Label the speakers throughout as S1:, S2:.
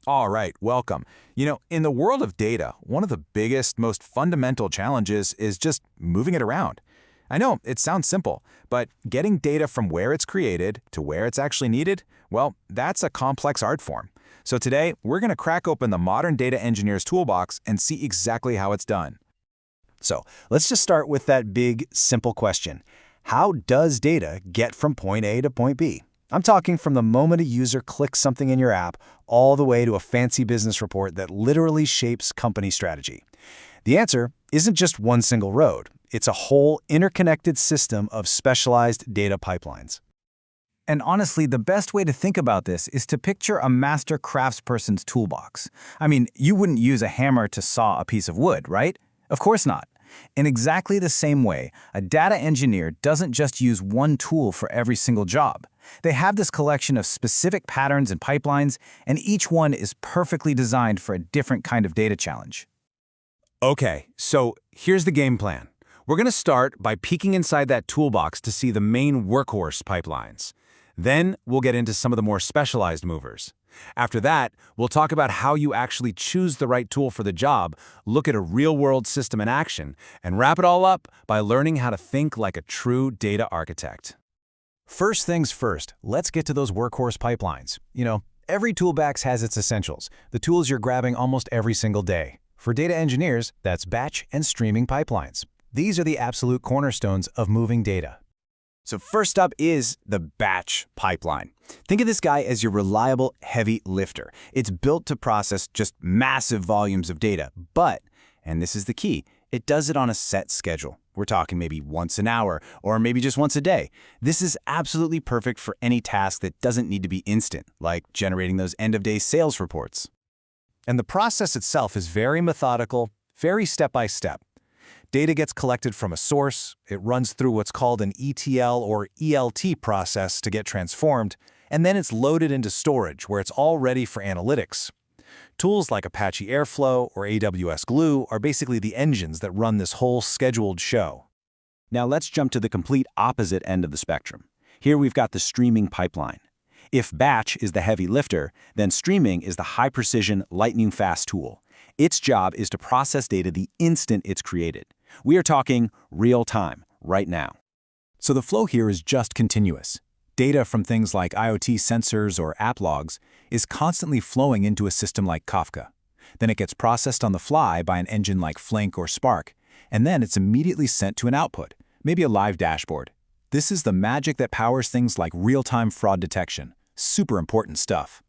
S1: All right, welcome. In the world of data, one of the biggest, most fundamental challenges is just moving it around. I know it sounds simple, but getting data from where it's created to where it's actually needed, well, that's a complex art form. So today, we're going to crack open the modern data engineer's toolbox and see exactly how it's done.
S2: So let's just start with that big, simple question. How does data get from point A to point B? I'm talking from the moment a user clicks something in your app all the way to a fancy business report that literally shapes company strategy. The answer isn't just one single road. It's a whole interconnected system of specialized data pipelines.
S3: And honestly, the best way to think about this is to picture a master craftsperson's toolbox. I mean, you wouldn't use a hammer to saw a piece of wood, right? Of course not. In exactly the same way, a data engineer doesn't just use one tool for every single job. They have this collection of specific patterns and pipelines, and each one is perfectly designed for a different kind of data challenge.
S4: Okay, so here's the game plan. We're going to start by peeking inside that toolbox to see the main workhorse pipelines. Then we'll get into some of the more specialized movers. After that, we'll talk about how you actually choose the right tool for the job, look at a real-world system in action, and wrap it all up by learning how to think like a true data architect.
S2: First things first, let's get to those workhorse pipelines. Every toolbox has its essentials, the tools you're grabbing almost every single day. For data engineers, that's batch and streaming pipelines. These are the absolute cornerstones of moving data. So first up is the batch pipeline. Think of this guy as your reliable heavy lifter. It's built to process just massive volumes of data, but, and this is the key, it does it on a set schedule. We're talking maybe once an hour or maybe just once a day. This is absolutely perfect for any task that doesn't need to be instant, like generating those end-of-day sales reports. And the process itself is very methodical, very step-by-step. Data gets collected from a source, it runs through what's called an ETL or ELT process to get transformed, and then it's loaded into storage where it's all ready for analytics. Tools like Apache Airflow or AWS Glue are basically the engines that run this whole scheduled show. Now let's jump to the complete opposite end of the spectrum. Here we've got the streaming pipeline. If batch is the heavy lifter, then streaming is the high-precision, lightning-fast tool. Its job is to process data the instant it's created. We are talking real time, right now. So the flow here is just continuous. Data from things like IoT sensors or app logs is constantly flowing into a system like Kafka. Then it gets processed on the fly by an engine like Flink or Spark, and then it's immediately sent to an output, maybe a live dashboard. This is the magic that powers things like real-time fraud detection. Super important stuff.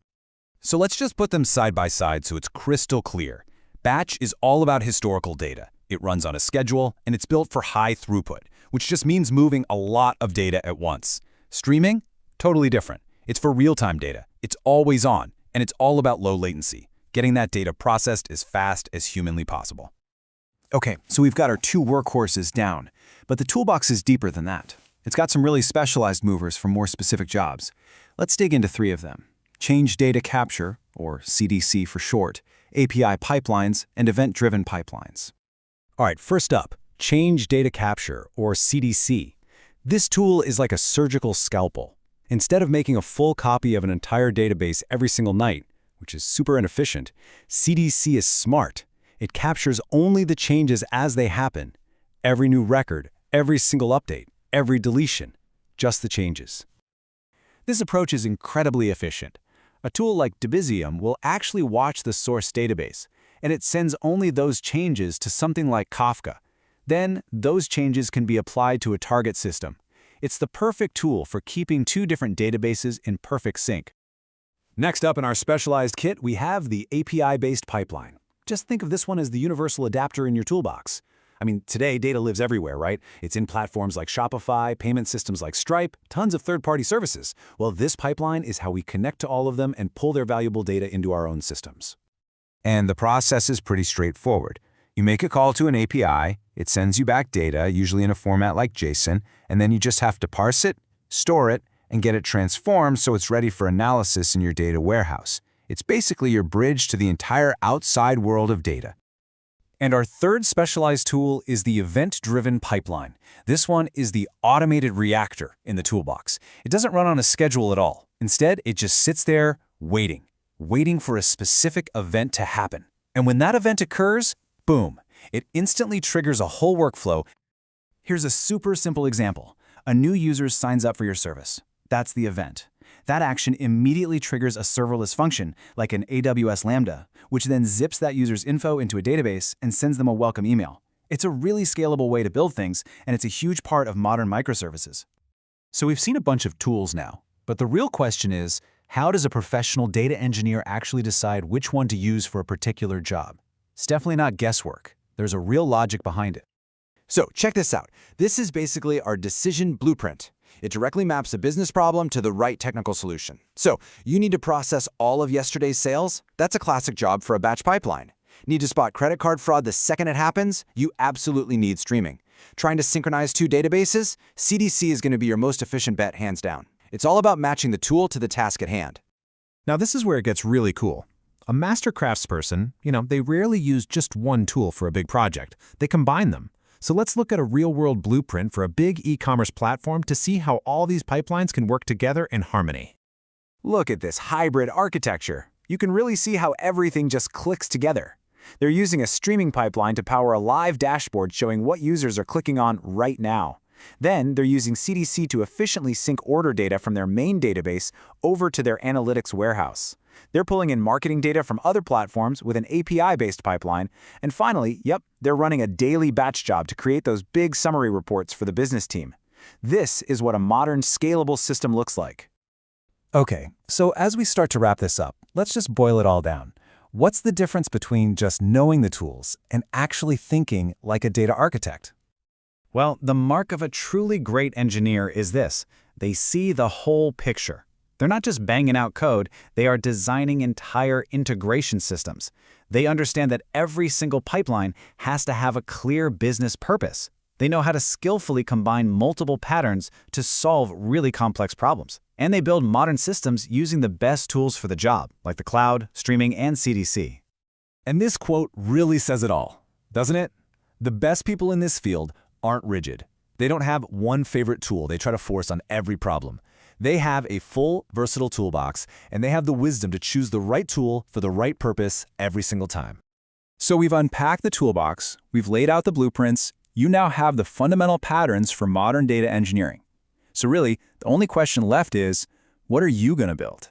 S4: So let's just put them side by side so it's crystal clear. Batch is all about historical data. It runs on a schedule, and it's built for high throughput, which just means moving a lot of data at once. Streaming? Totally different. It's for real-time data. It's always on, and it's all about low latency, getting that data processed as fast as humanly possible.
S2: Okay, so we've got our two workhorses down, but the toolbox is deeper than that. It's got some really specialized movers for more specific jobs. Let's dig into three of them: change data capture, or CDC for short, API pipelines, and event-driven pipelines.
S4: All right, first up, change data capture, or CDC. This tool is like a surgical scalpel. Instead of making a full copy of an entire database every single night, which is super inefficient, CDC is smart. It captures only the changes as they happen. Every new record, every single update, every deletion, just the changes. This approach is incredibly efficient. A tool like Debizium will actually watch the source database, and it sends only those changes to something like Kafka. Then, those changes can be applied to a target system. It's the perfect tool for keeping two different databases in perfect sync. Next up in our specialized kit, we have the API-based pipeline. Just think of this one as the universal adapter in your toolbox. I mean, today, data lives everywhere, right? It's in platforms like Shopify, payment systems like Stripe, tons of third-party services. Well, this pipeline is how we connect to all of them and pull their valuable data into our own systems.
S1: And the process is pretty straightforward. You make a call to an API, it sends you back data, usually in a format like JSON, and then you just have to parse it, store it, and get it transformed so it's ready for analysis in your data warehouse. It's basically your bridge to the entire outside world of data.
S2: And our third specialized tool is the event-driven pipeline. This one is the automated reactor in the toolbox. It doesn't run on a schedule at all. Instead, it just sits there waiting. waiting for a specific event to happen. And when that event occurs, boom, it instantly triggers a whole workflow.
S3: Here's a super simple example. A new user signs up for your service. That's the event. That action immediately triggers a serverless function, like an AWS Lambda, which then zips that user's info into a database and sends them a welcome email. It's a really scalable way to build things, and it's a huge part of modern microservices.
S2: So we've seen a bunch of tools now, but the real question is, how does a professional data engineer actually decide which one to use for a particular job? It's definitely not guesswork. There's a real logic behind it.
S5: So check this out. This is basically our decision blueprint. It directly maps a business problem to the right technical solution. So you need to process all of yesterday's sales? That's a classic job for a batch pipeline. Need to spot credit card fraud the second it happens? You absolutely need streaming. Trying to synchronize two databases? CDC is going to be your most efficient bet, hands down. It's all about matching the tool to the task at hand.
S2: Now this is where it gets really cool. A master craftsperson, they rarely use just one tool for a big project. They combine them. So let's look at a real-world blueprint for a big e-commerce platform to see how all these pipelines can work together in harmony.
S3: Look at this hybrid architecture. You can really see how everything just clicks together. They're using a streaming pipeline to power a live dashboard showing what users are clicking on right now. Then they're using CDC to efficiently sync order data from their main database over to their analytics warehouse. They're pulling in marketing data from other platforms with an API-based pipeline. And finally, they're running a daily batch job to create those big summary reports for the business team. This is what a modern, scalable system looks like.
S2: Okay, so as we start to wrap this up, let's just boil it all down. What's the difference between just knowing the tools and actually thinking like a data architect?
S3: Well, the mark of a truly great engineer is this: they see the whole picture. They're not just banging out code, they are designing entire integration systems. They understand that every single pipeline has to have a clear business purpose. They know how to skillfully combine multiple patterns to solve really complex problems. And they build modern systems using the best tools for the job, like the cloud, streaming, and CDC.
S2: And this quote really says it all, doesn't it? The best people in this field aren't rigid. They don't have one favorite tool they try to force on every problem. They have a full, versatile toolbox, and they have the wisdom to choose the right tool for the right purpose every single time.
S1: So we've unpacked the toolbox, we've laid out the blueprints, you now have the fundamental patterns for modern data engineering. So really, the only question left is, what are you going to build?